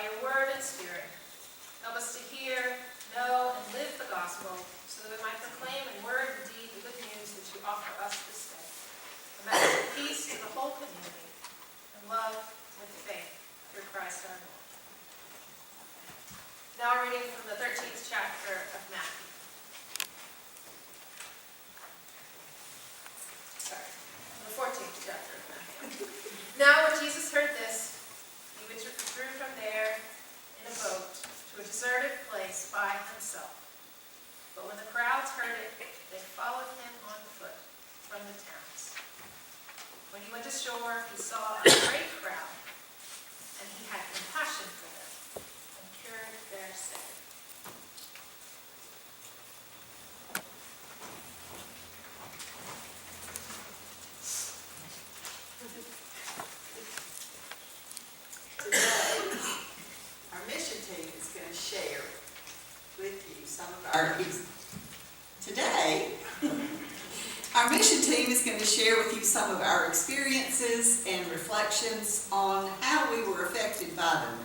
by your word and spirit. Help us to hear, know, and live the gospel so that we might proclaim in word and deed the good news that you offer us this day. A message of peace to the whole community and love with faith through Christ our Lord. Now a reading from the 13th chapter of Matthew. The 14th chapter of Matthew. Now when Jesus heard this, he withdrew from there in a boat to a deserted place by himself. But when the crowds heard it, they followed him on foot from the towns. When he went ashore, he saw a great crowd, and he had compassion for them and cured their sick. Our mission team is going to share with you some of our experiences and reflections on how we were affected by them.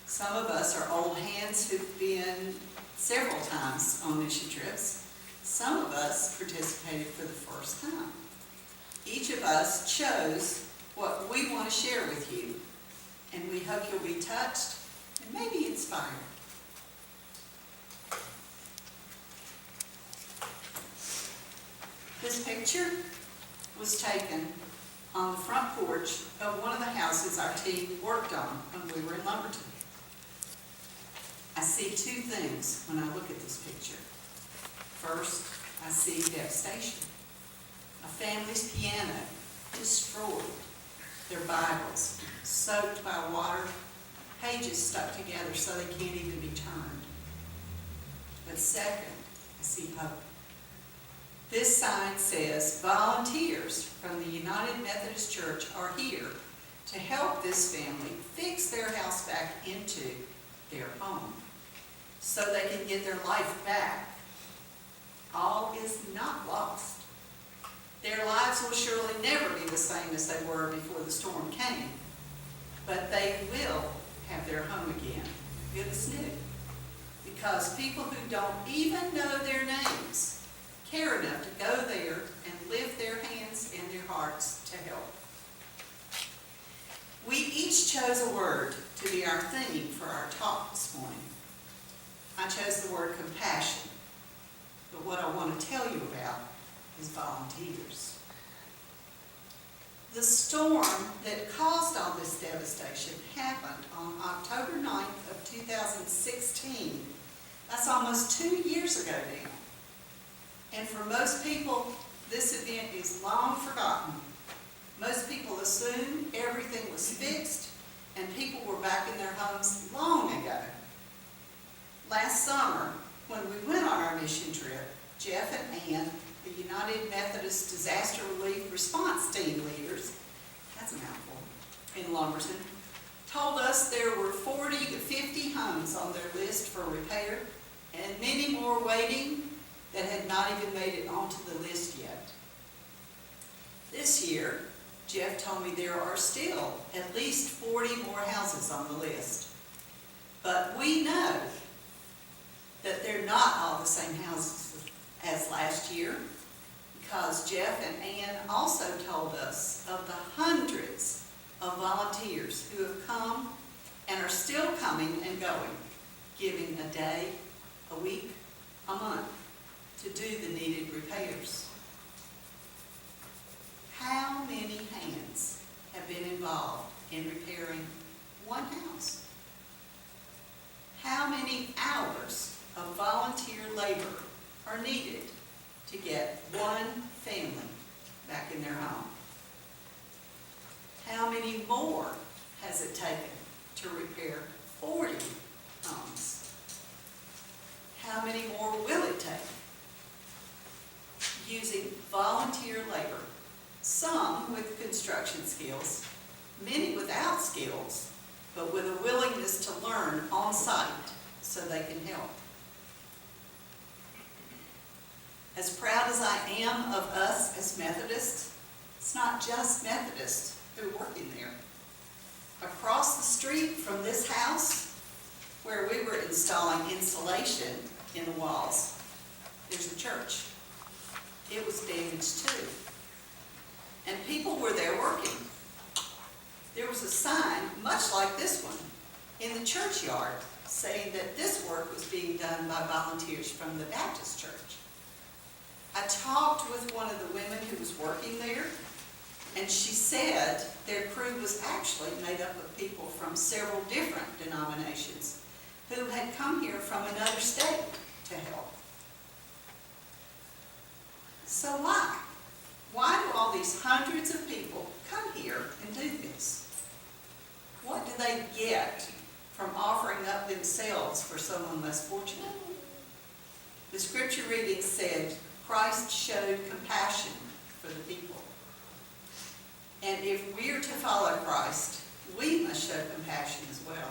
Some of us are old hands who've been several times on mission trips. Some of us participated for the first time. Each of us chose what we want to share with you, and we hope you'll be touched and maybe inspired. This picture was taken on the front porch of one of the houses our team worked on when we were in Lumberton. I see two things when I look at this picture. First, I see devastation. A family's piano destroyed, their Bibles soaked by water, pages stuck together so they can't even be turned. But second, I see hope. This sign says, volunteers from the United Methodist Church are here to help this family fix their house back into their home so they can get their life back. All is not lost. Their lives will surely never be the same as they were before the storm came, but they will have their home again, good as new, because people who don't even know their names care enough to go there and lift their hands and their hearts to help. We each chose a word to be our theme for our talk this morning. I chose the word compassion, but what I want to tell you about is volunteers. The storm that caused all this devastation happened on October 9th of 2016. That's almost 2 years ago now. And for most people, this event is long forgotten. Most people assume everything was fixed and people were back in their homes long ago. Last summer, when we went on our mission trip, Jeff and Ann, the United Methodist Disaster Relief Response Team leaders, that's a mouthful, in Lumberton, told us there were 40 to 50 homes on their list for repair and many more waiting that had not even made it onto the list yet. This year, Jeff told me there are still at least 40 more houses on the list. But we know that they're not all the same houses as last year, because Jeff and Ann also told us of the hundreds of volunteers who have come and are still coming and going, giving a day, a week, a month, to do the needed repairs. How many hands have been involved in repairing one house? How many hours of volunteer labor are needed to get one family back in their home? How many more has it taken to repair 40 homes? How many more will it take? Using volunteer labor, some with construction skills, many without skills, but with a willingness to learn on site so they can help. As proud as I am of us as Methodists, it's not just Methodists who are working there. Across the street from this house where we were installing insulation in the walls, there's a church. It was damaged too. And people were there working. There was a sign, much like this one, in the churchyard saying that this work was being done by volunteers from the Baptist church. I talked with one of the women who was working there, and she said their crew was actually made up of people from several different denominations who had come here from another state to help. So why? Why do all these hundreds of people come here and do this? What do they get from offering up themselves for someone less fortunate? The scripture reading said, Christ showed compassion for the people. And if we're to follow Christ, we must show compassion as well.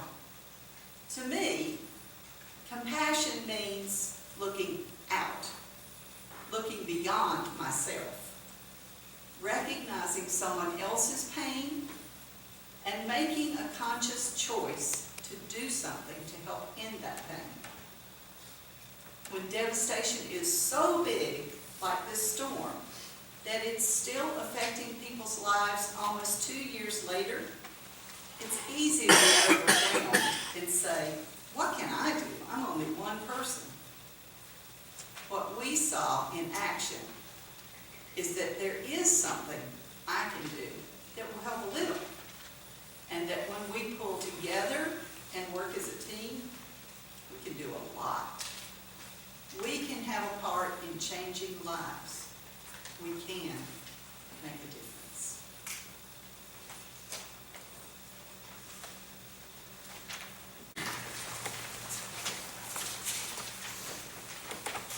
To me, compassion means looking out, looking beyond myself, recognizing someone else's pain, and making a conscious choice to do something to help end that pain. When devastation is so big, like this storm, that it's still affecting people's lives almost 2 years later, it's easy to get overwhelmed and say, what can I do? I'm only one person. What we saw in action is that there is something I can do that will help a little. And that when we pull together and work as a team, we can do a lot. We can have a part in changing lives. We can make a difference.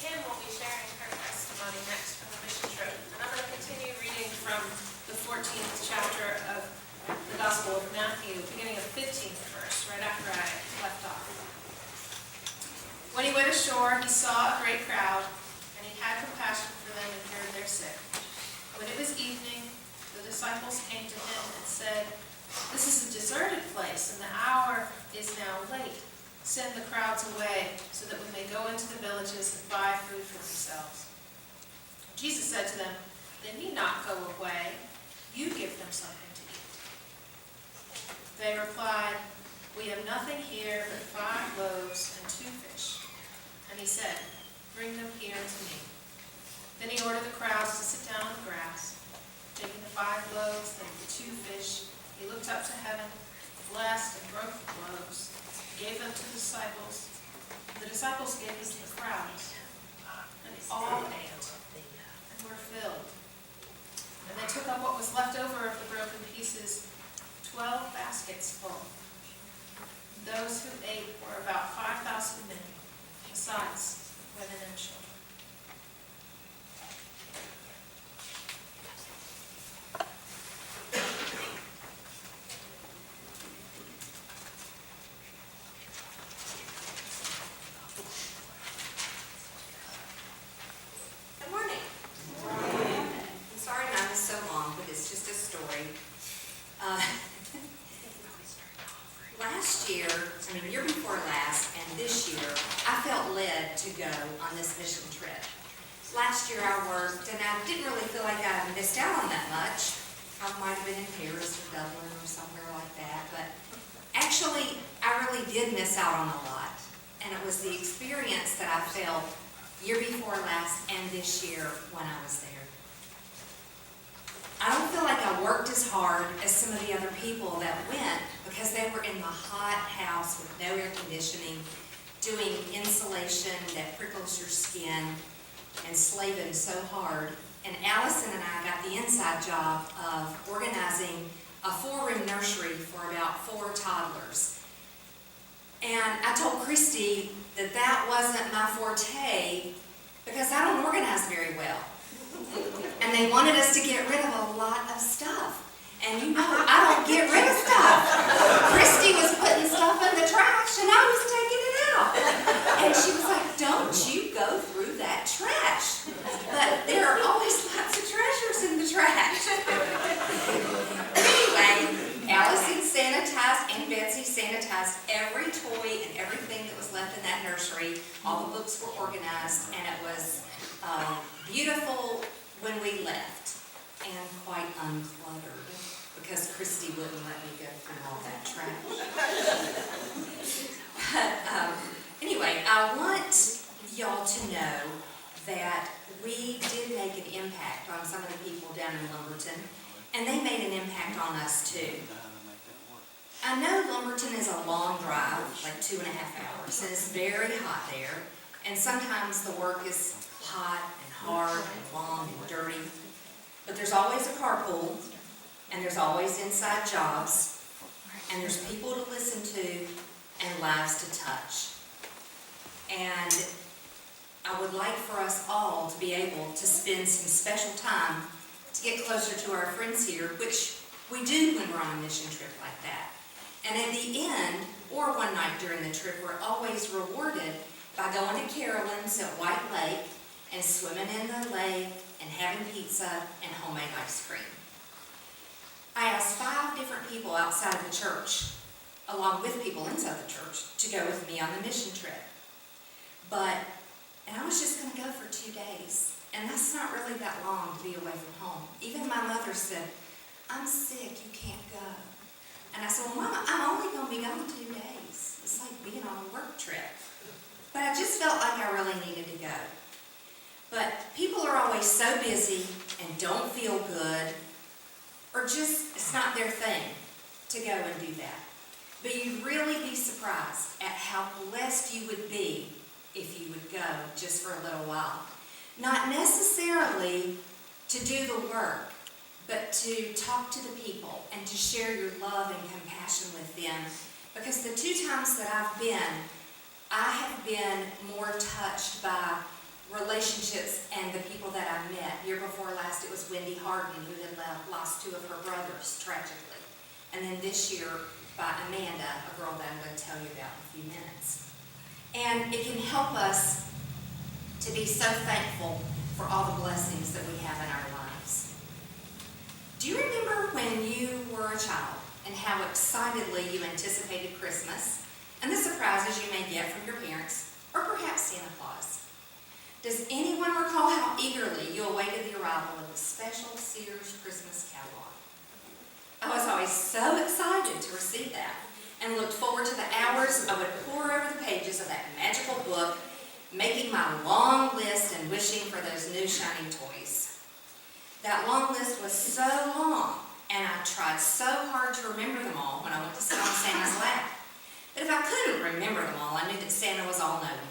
Kim will be sharing her testimony next from the mission trip. And I'm going to continue reading from the 14th chapter of the Gospel of Matthew, beginning of 15th verse, right after I left off. When he went ashore, he saw a great crowd, and he had compassion for them and cured their sick. When it was evening, the disciples came to him and said, "This is a deserted place, and the hour is now late. Send the crowds away, so that we may go into the villages and buy food for themselves." Jesus said to them, "They need not go away. You give them something to eat." They replied, "We have nothing here but 5 loaves and 2 fish." And he said, "Bring them here to me." Then he ordered the crowds to sit down on the grass. Taking the 5 loaves and the 2 fish, he looked up to heaven, blessed and broke the loaves, gave them to the disciples. The disciples gave them to the crowds, and all ate and were filled. And they took up what was left over of the broken pieces, 12 baskets full. Those who ate were about 5,000 men, besides women and children. Good morning. I'm sorry mine is so long, but it's just a story. Last year, year before last, and this year, I felt led to go on this mission trip. Last year I worked, and I didn't really feel like I missed out on that much. I might have been in Paris or Dublin or somewhere like that, but actually, I really did miss out on a lot. And it was the experience that I felt year before last and this year when I was there. I don't feel like I worked as hard as some of the other people that went because they were in the hot house with no air conditioning, doing insulation that prickles your skin and slaving so hard. And Allison and I got the inside job of organizing a 4-room nursery for about 4 toddlers. And I told Christy that that wasn't my forte because I don't organize very well. And they wanted us to get rid of a lot of stuff. And you know, I don't get rid of stuff. Christy was putting stuff in the trash and I was taking it out. And she was like, "Don't you go through that trash." But there are always lots of treasures in the trash. Anyway, Allison sanitized Aunt Betsy's sanitized every toy and everything that was left in that nursery. All the books were organized, and it was beautiful when we left, and quite uncluttered, because Christy wouldn't let me go through all that trash. But anyway, I want y'all to know that we did make an impact on some of the people down in Lumberton, and they made an impact on us too. I know Lumberton is a long drive, like 2.5 hours, and it's very hot there, and sometimes the work is hot and hard and long and dirty, but there's always a carpool, and there's always inside jobs, and there's people to listen to and lives to touch. And I would like for us all to be able to spend some special time to get closer to our friends here, which we do when we're on a mission trip like that. And at the end, or one night during the trip, we're always rewarded by going to Carolyn's at White Lake and swimming in the lake and having pizza and homemade ice cream. I asked 5 different people outside of the church, along with people inside the church, to go with me on the mission trip. And I was just going to go for 2 days, and that's not really that long to be away from home. Even my mother said, "I'm sick, you can't go." And I said, "Well, Mama, I'm only going to be gone 2 days. It's like being on a work trip." But I just felt like I really needed to go. But people are always so busy and don't feel good, or just, it's not their thing to go and do that. But you'd really be surprised at how blessed you would be if you would go just for a little while. Not necessarily to do the work, but to talk to the people and to share your love and compassion with them. Because the 2 times that I've been, I have been more touched by relationships and the people that I met. Year before last, it was Wendy Harden, who had lost 2 of her brothers tragically. And then this year, by Amanda, a girl that I'm going to tell you about in a few minutes. And it can help us to be so thankful for all the blessings that we have in our lives. Do you remember when you were a child and how excitedly you anticipated Christmas and the surprises you may get from your parents or perhaps Santa Claus? Does anyone recall how eagerly you awaited the arrival of the special Sears Christmas catalog? I was always so excited to receive that and looked forward to the hours I would pore over the pages of that magical book, making my long list and wishing for those new shiny toys. That long list was so long, and I tried so hard to remember them all when I went to sit on Santa's lap. But if I couldn't remember them all, I knew that Santa was all-knowing.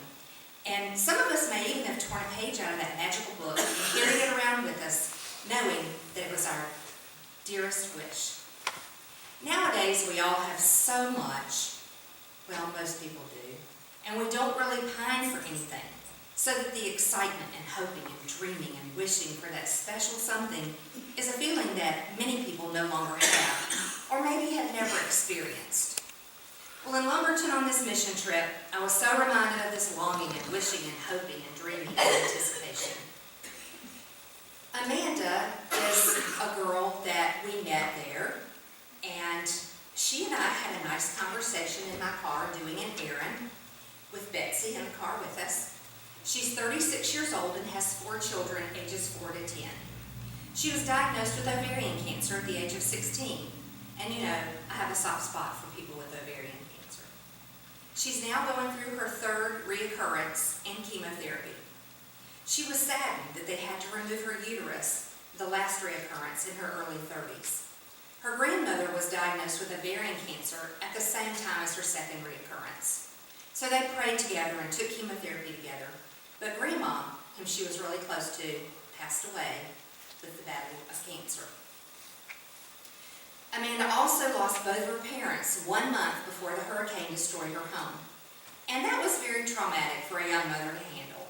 And some of us may even have torn a page out of that magical book and carried it around with us, knowing that it was our dearest wish. Nowadays, we all have so much, well, most people do, and we don't really pine for anything, so that the excitement and hoping and dreaming and wishing for that special something is a feeling that many people no longer have, or maybe have never experienced. Well, in Lumberton on this mission trip, I was so reminded of this longing and wishing and hoping and dreaming and anticipation. Amanda is a girl that we met there, and she and I had a nice conversation in my car doing an errand with Betsy in the car with us. She's 36 years old and has 4 children, ages 4 to 10. She was diagnosed with ovarian cancer at the age of 16. And you know, I have a soft spot for people with ovarian cancer. She's now going through her 3rd reoccurrence and chemotherapy. She was saddened that they had to remove her uterus, the last reoccurrence, in her early 30s. Her grandmother was diagnosed with ovarian cancer at the same time as her 2nd reoccurrence. So they prayed together and took chemotherapy together. But Grandma, whom she was really close to, passed away with the battle of cancer. Amanda also lost both of her parents 1 month before the hurricane destroyed her home. And that was very traumatic for a young mother to handle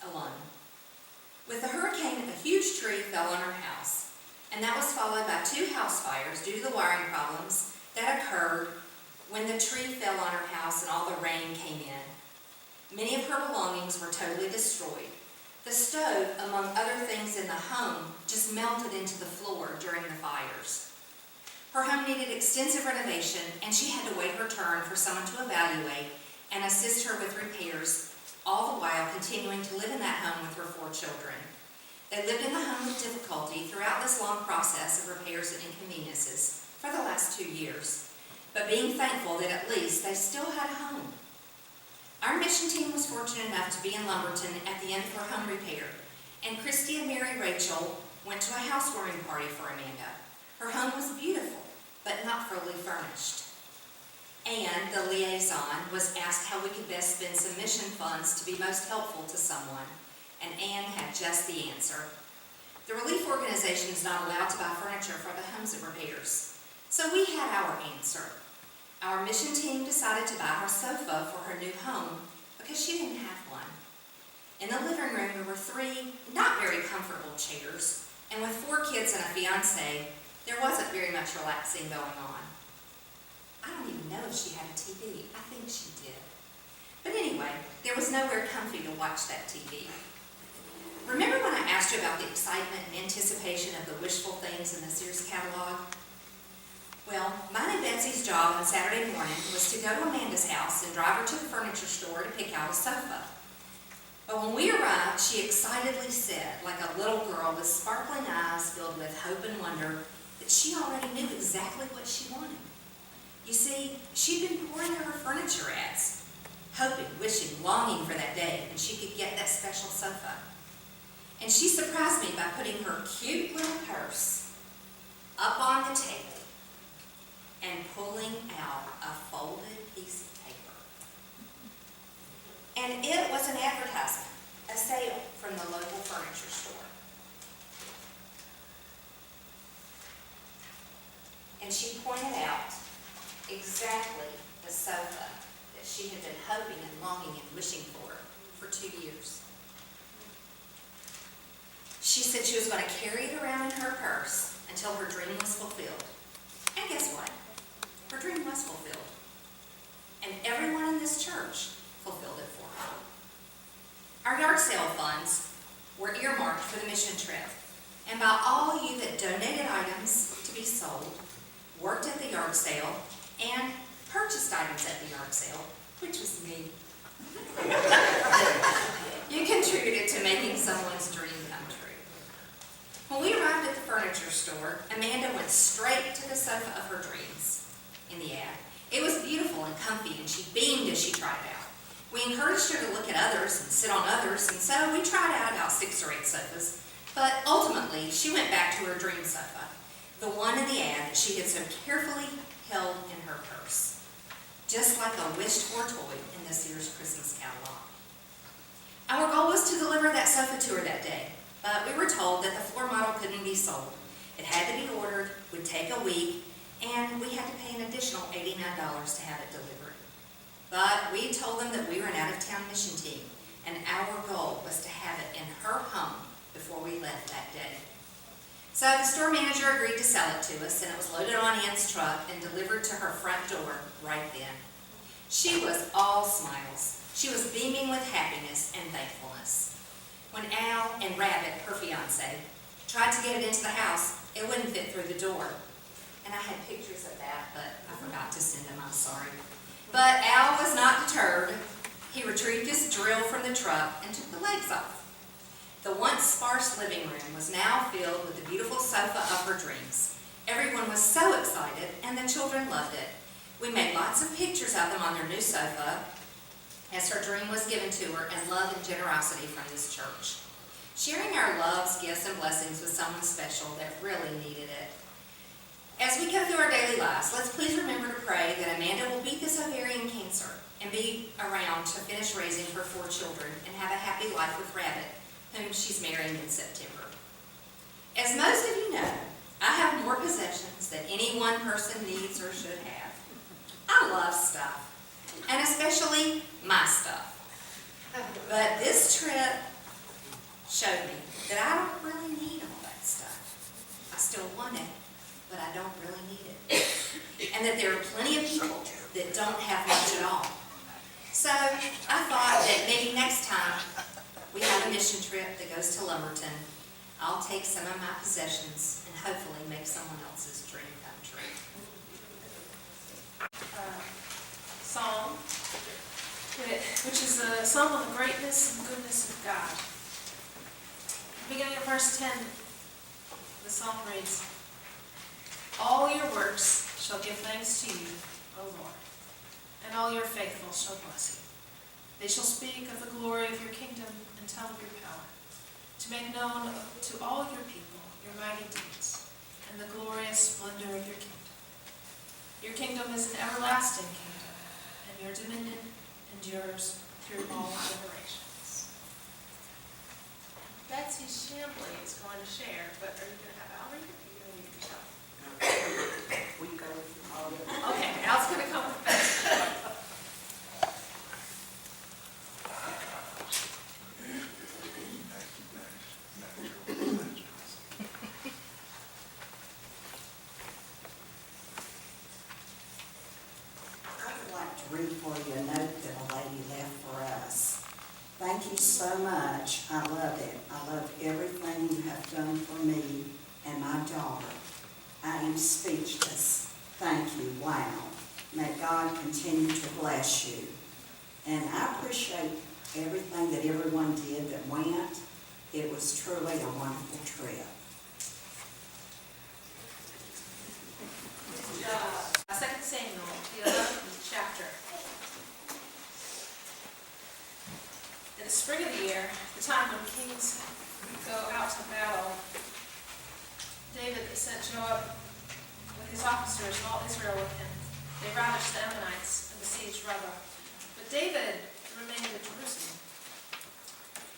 alone. With the hurricane, a huge tree fell on her house. And that was followed by 2 house fires due to the wiring problems that occurred when the tree fell on her house and all the rain came in. Many of her belongings were totally destroyed. The stove, among other things in the home, just melted into the floor during the fires. Her home needed extensive renovation, and she had to wait her turn for someone to evaluate and assist her with repairs, all the while continuing to live in that home with her 4 children. They lived in the home with difficulty throughout this long process of repairs and inconveniences for the last 2 years, but being thankful that at least they still had a home. Our mission team was fortunate enough to be in Lumberton at the end of her home repair, and Christy and Mary Rachel went to a housewarming party for Amanda. Her home was beautiful, but not fully furnished. And the liaison was asked how we could best spend some mission funds to be most helpful to someone, and Anne had just the answer. The relief organization is not allowed to buy furniture for the homes of repairs, so we had our answer. Our mission team decided to buy her sofa for her new home because she didn't have one. In the living room, there were 3 not very comfortable chairs, and with 4 kids and a fiance, there wasn't very much relaxing going on. I don't even know if she had a TV. I think she did. But anyway, there was nowhere comfy to watch that TV. Remember when I asked you about the excitement and anticipation of the wishful things in the Sears catalog? Well, mine and Betsy's job on Saturday morning was to go to Amanda's house and drive her to the furniture store to pick out a sofa. But when we arrived, she excitedly said, like a little girl with sparkling eyes filled with hope and wonder, that she already knew exactly what she wanted. You see, she'd been pouring out her furniture ads, hoping, wishing, longing for that day when she could get that special sofa. And she surprised me by putting her cute little purse up on the table and pulling out a folded piece of paper. And it was an advertisement, a sale from the local furniture store. And she pointed out exactly the sofa that she had been hoping and longing and wishing for 2 years. She said she was going to carry it around in her purse until her dream was fulfilled. And guess what? Her dream was fulfilled. And everyone in this church fulfilled it for her. Our yard sale funds were earmarked for the mission trip. And by all you that donated items to be sold, worked at the yard sale, and purchased items at the yard sale, which was me, you contributed to making someone's dream come true. When we arrived at the furniture store, Amanda went straight to the sofa of her dreams in the ad. It was beautiful and comfy, and she beamed as she tried it out. We encouraged her to look at others and sit on others, and so we tried out about 6 or 8 sofas, but ultimately she went back to her dream sofa, the one in the ad that she had so carefully held in her purse, just like a wished-for toy in the Sears Christmas catalog. Our goal was to deliver that sofa to her that day, but we were told that the floor model couldn't be sold. It had to be ordered, would take a week, and we had to pay an additional $89 to have it delivered. But we told them that we were an out-of-town mission team, and our goal was to have it in her home before we left that day. So the store manager agreed to sell it to us, and it was loaded on Ann's truck and delivered to her front door right then. She was all smiles. She was beaming with happiness and thankfulness. When Al and Rabbit, her fiance, tried to get it into the house, it wouldn't fit through the door. And I had pictures of that, but I forgot to send them, I'm sorry. But Al was not deterred. He retrieved his drill from the truck and took the legs off. The once sparse living room was now filled with the beautiful sofa of her dreams. Everyone was so excited, and the children loved it. We made lots of pictures of them on their new sofa as her dream was given to her in love and generosity from this church. Sharing our loves, gifts, and blessings with someone special that really needed it. As we go through our daily lives, let's please remember to pray that Amanda will beat this ovarian cancer and be around to finish raising her 4 children and have a happy life with Rabbit, whom she's marrying in September. As most of you know, I have more possessions than any one person needs or should have. I love stuff, and especially my stuff. But this trip showed me that I don't really need all that stuff. I still want it, but I don't really need it. And that there are plenty of people that don't have much at all. So I thought that maybe next time we have a mission trip that goes to Lumberton, I'll take some of my possessions and hopefully make someone else's dream come true. which is a psalm on the greatness and goodness of God. Beginning of verse 10, the psalm reads, "All your works shall give thanks to you, O Lord, and all your faithful shall bless you. They shall speak of the glory of your kingdom and tell of your power, to make known to all your people your mighty deeds and the glorious splendor of your kingdom. Your kingdom is an everlasting kingdom, and your dominion endures through all generations." Betsy Chambly is going to share, but are you going to have Al read it, or are you going to read it yourself? We go with all the. Okay, Al's going to come with Betsy. I would like to read for you a note that a lady left for us. "Thank you so much. I love it. I love everything you have done for me and my daughter. I am speechless. Thank you. Wow. May God continue to bless you." And I appreciate everything that everyone did that went. It was truly a wonderful trip. 2 Samuel, the 11th chapter. In the spring of the year, the time when kings go out to battle, David sent Joab with his officers and all Israel with him. They ravaged the Ammonites and besieged Rabbah. But David remained in Jerusalem.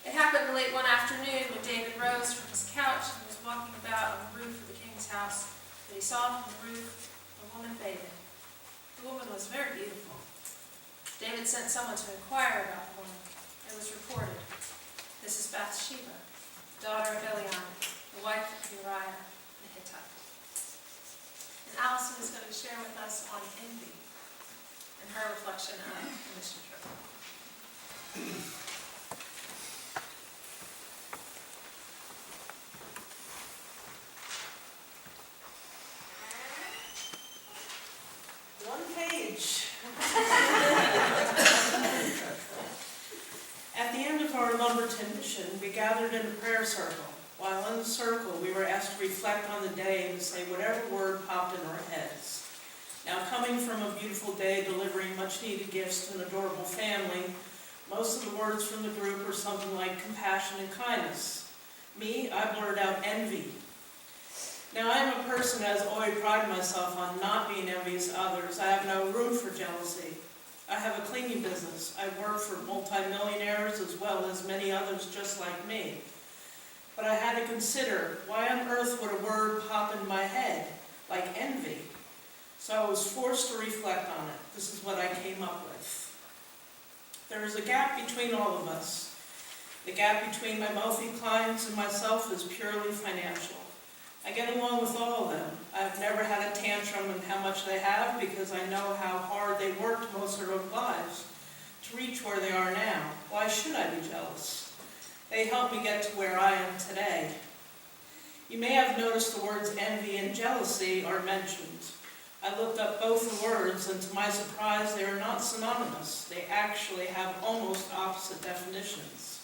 It happened late one afternoon when David rose from his couch and was walking about on the roof of the king's house, that he saw from the roof a woman bathing. The woman was very beautiful. David sent someone to inquire about the woman. It was reported, "This is Bathsheba, daughter of Eliam, the wife of Uriah the Hittite." And Allison is going to share with us on envy and her reflection of the mission trip. One page. At the end of our Lumberton mission, we gathered in a prayer circle. While in the circle, we were asked to reflect on the day and say whatever word popped in our heads. Now, coming from a beautiful day delivering much-needed gifts to an adorable family, most of the words from the group were something like compassion and kindness. Me, I blurted out envy. Now, I am a person that has always prided myself on not being envious of others. I have no room for jealousy. I have a cleaning business. I work for multimillionaires as well as many others just like me. But I had to consider, why on earth would a word pop in my head like envy? So I was forced to reflect on it. This is what I came up with. There is a gap between all of us. The gap between my wealthy clients and myself is purely financial. I get along with all of them. I've never had a tantrum in how much they have because I know how hard they worked most of their lives to reach where they are now. Why should I be jealous? They helped me get to where I am today. You may have noticed the words envy and jealousy are mentioned. I looked up both the words, and to my surprise, they are not synonymous. They actually have almost opposite definitions.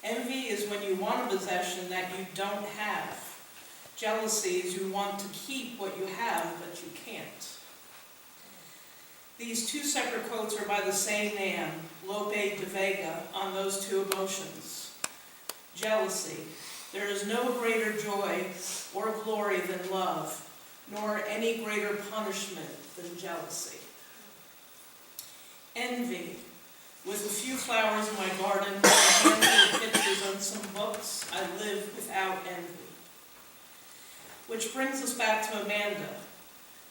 Envy is when you want a possession that you don't have. Jealousy is you want to keep what you have, but you can't. These two separate quotes are by the same man, Lope de Vega, on those two emotions. Jealousy. There is no greater joy or glory than love, nor any greater punishment than jealousy. Envy. With a few flowers in my garden, a handful of pictures and some books, I live without envy. Which brings us back to Amanda.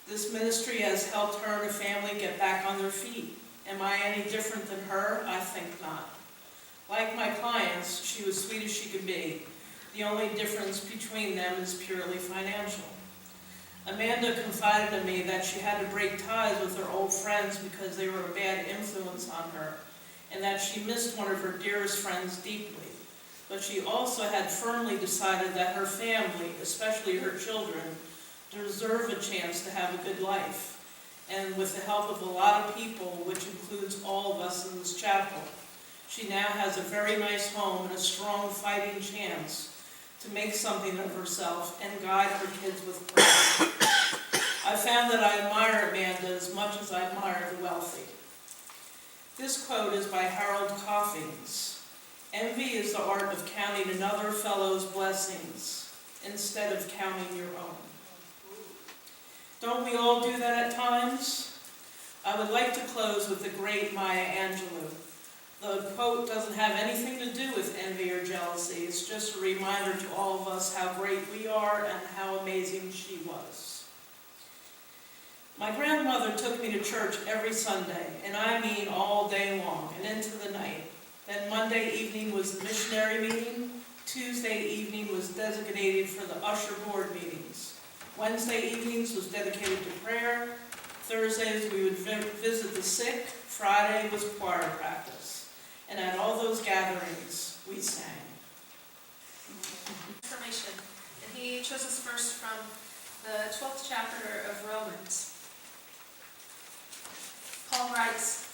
This ministry has helped her and her family get back on their feet. Am I any different than her? I think not. Like my clients, she was sweet as she could be. The only difference between them is purely financial. Amanda confided to me that she had to break ties with her old friends because they were a bad influence on her, and that she missed one of her dearest friends deeply. But she also had firmly decided that her family, especially her children, deserve a chance to have a good life. and with the help of a lot of people, which includes all of us in this chapel, she now has a very nice home and a strong fighting chance to make something of herself and guide her kids with prayer. I found that I admire Amanda as much as I admire the wealthy. This quote is by Harold Coffings. Envy is the art of counting another fellow's blessings instead of counting your own. Don't we all do that at times? I would like to close with the great Maya Angelou. The quote doesn't have anything to do with envy or jealousy. It's just a reminder to all of us how great we are and how amazing she was. My grandmother took me to church every Sunday, and I mean all day long and into the night. Then Monday evening was the missionary meeting. Tuesday evening was designated for the usher board meetings. Wednesday evenings was dedicated to prayer. Thursdays we would visit the sick. Friday was choir practice. And at all those gatherings, we sang. Information. And he chose us first from the 12th chapter of Romans. Paul writes,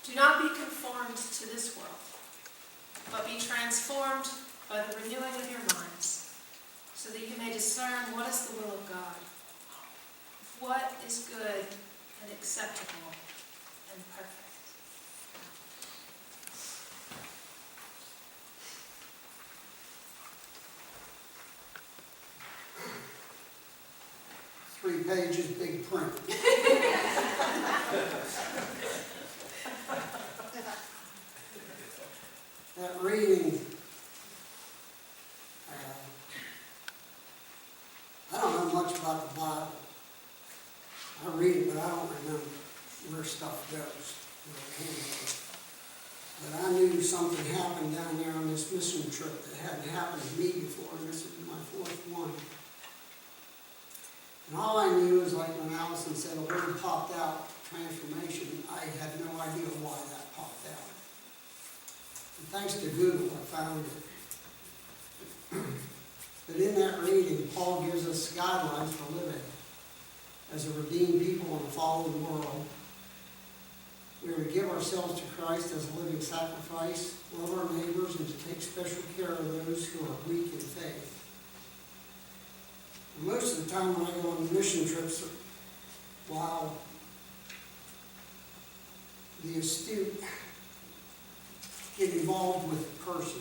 "Do not be conformed to this world, but be transformed by the renewing of your minds, so that you may discern what is the will of God, what is good and acceptable and perfect." Three pages, big print. That reading, I don't know much about the Bible. I read it, but I don't remember where stuff goes, where it came from. But I knew something happened down there on this mission trip that hadn't happened to me before, and this is my fourth one. And all I knew is, like when Allison said a word popped out, transformation, I had no idea why that popped out. And thanks to Google, I found it. But in that reading, Paul gives us guidelines for living as a redeemed people in a fallen world. We are to give ourselves to Christ as a living sacrifice, love our neighbors, and to take special care of those who are weak in faith. Most of the time when I go on mission trips, while the astute get involved with the person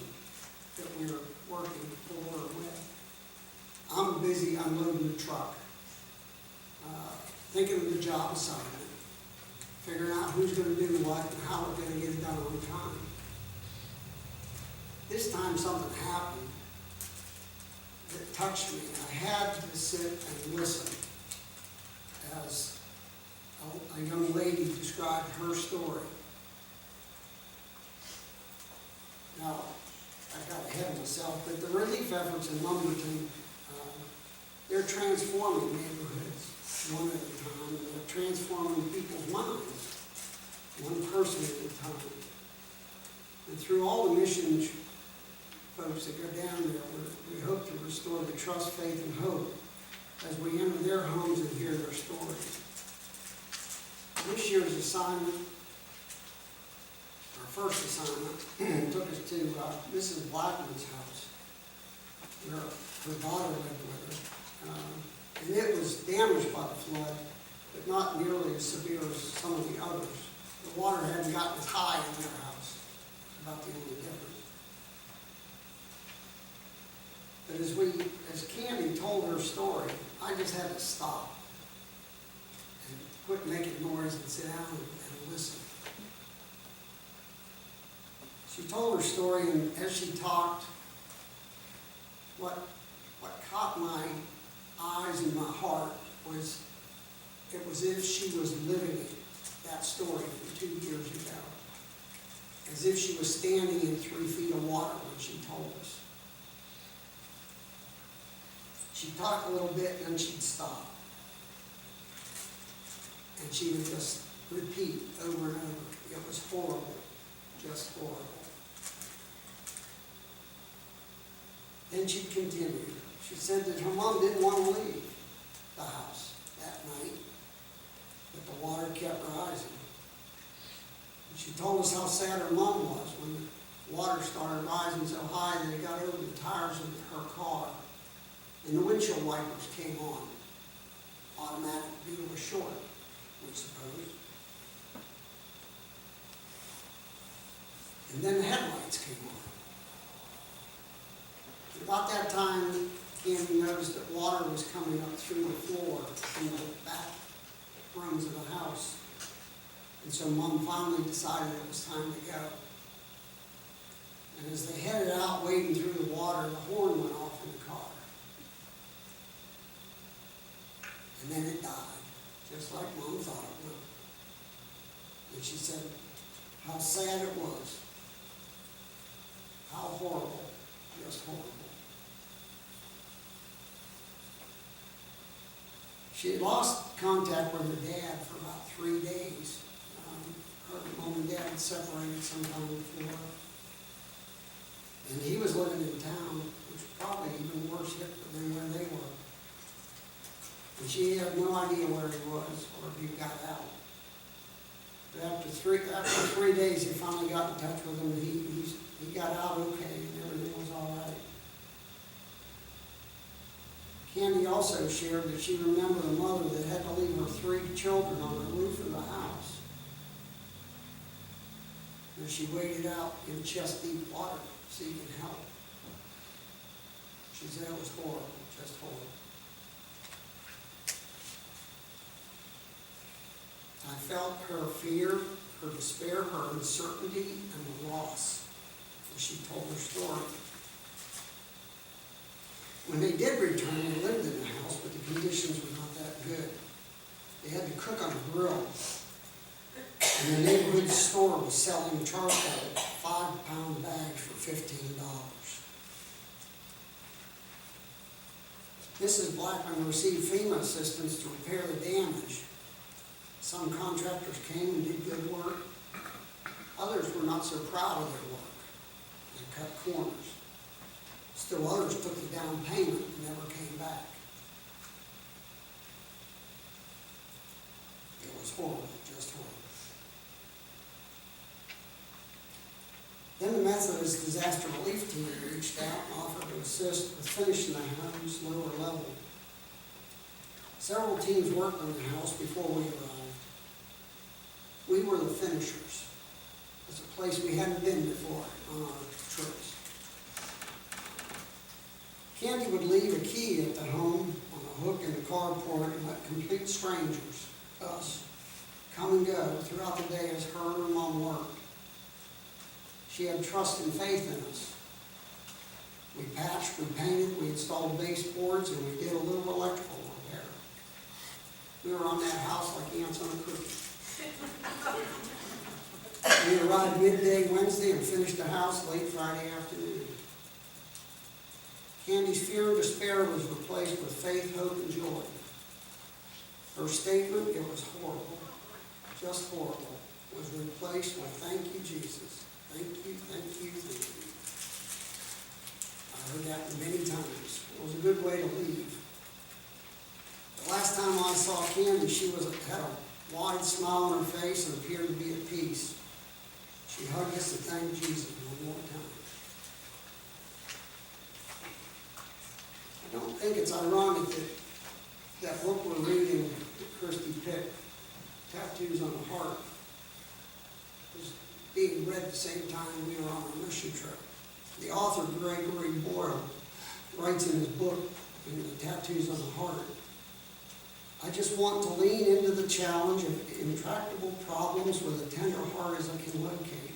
that we're working for or with, I'm busy unloading the truck, thinking of the job assignment, figuring out who's going to do what and how we're going to get it done on time. This time something happened that touched me, and I had to sit and listen as a young lady described her story. Now, I got ahead of myself, but the relief efforts in Lumberton, they're transforming neighborhoods one at a time, and they're transforming people's minds one person at a time. And through all the mission folks that go down there, we hope to restore the trust, faith, and hope as we enter their homes and hear their stories. This year's assignment, our first assignment, took us to Mrs. Blackman's house, where her daughter lived with her. And it was damaged by the flood, but not nearly as severe as some of the others. The water hadn't gotten as high in their house, about the only difference. But as Candy told her story, I just had to stop and quit making noise and sit down and listen. She told her story, and as she talked, what caught my eyes and my heart was, it was as if she was living that story from 2 years ago. As if she was standing in 3 feet of water when she told us. She'd talk a little bit and then she'd stop. And she would just repeat over and over. It was horrible, just horrible. Then she'd continue. She said that her mom didn't want to leave the house that night. But but the water kept rising. And she told us how sad her mom was when the water started rising so high that it got over the tires of her car. And the windshield wipers came on. Automatic due to a short, we suppose. And then the headlights came on. About that time, Candy noticed that water was coming up through the floor in the back rooms of the house. And so Mom finally decided it was time to go. And as they headed out, wading through the water, the horn went off in the car. And then it died, just like Mom thought it would. And she said how sad it was, how horrible, just horrible. She had lost contact with her dad for about 3 days. Her mom and dad had separated sometime before. And he was living in town, which was probably even worse hit than where they were. And she had no idea where he was or if he got out. But after three days, he finally got in touch with him, and he got out okay, and everything was all right. Candy also shared that she remembered a mother that had to leave her 3 children on the roof of the house. And she waded out in chest-deep water seeking help. She said it was horrible, just horrible. I felt her fear, her despair, her uncertainty, and the loss as she told her story. When they did return, they lived in the house, but the conditions were not that good. They had to cook on a grill. And the neighborhood store was selling charcoal, 5-pound bags for $15. Mrs. Blackman received FEMA assistance to repair the damage. Some contractors came and did good work. Others were not so proud of their work. They cut corners. Still others took the down payment and never came back. It was horrible, just horrible. Then the Methodist Disaster Relief Team reached out and offered to assist with finishing the home's lower level. Several teams worked on the house before we arrived. We were the finishers. It's a place we hadn't been before on our trips. Candy would leave a key at the home on a hook in the carport and let complete strangers, us, come and go throughout the day as her and her mom worked. She had trust and faith in us. We patched, we painted, we installed baseboards, and we did a little electrical repair. We were on that house like ants on a cookie. We arrived midday Wednesday and finished the house late Friday afternoon. Candy's fear and despair was replaced with faith, hope, and joy. Her statement, it was horrible, just horrible, was replaced with thank you, Jesus. Thank you, thank you, thank you. I heard that many times. It was a good way to leave. The last time I saw Candy, she had a wide smile on her face and appeared to be at peace. She hugged us and thanked Jesus one more time. I don't think it's ironic that book we're reading, that Christy picked, Tattoos on the Heart, was being read at the same time we were on a mission trip. The author, Gregory Boyle, writes in his book, Tattoos on the Heart, I just want to lean into the challenge of intractable problems with a tender heart as I can locate,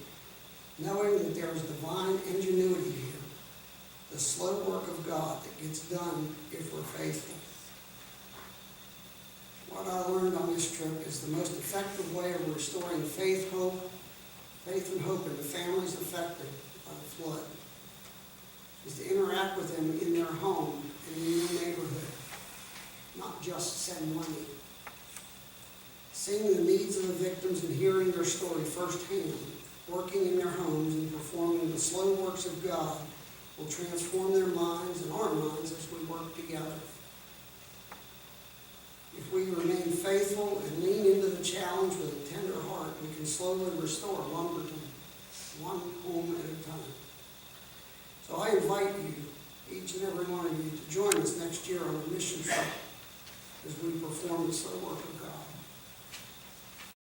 knowing that there is divine ingenuity here, the slow work of God that gets done if we're faithful. What I learned on this trip is the most effective way of restoring faith and hope in the families affected by the flood is to interact with them in their home and in your neighborhood, not just send money. Seeing the needs of the victims and hearing their story firsthand, working in their homes and performing the slow works of God will transform their minds and our minds as we work together. If we remain faithful and lean into the challenge with a tender heart, we can slowly restore Lumberton, one home at a time. So I invite you, each and every one of you, to join us next year on a mission trip as we perform this work of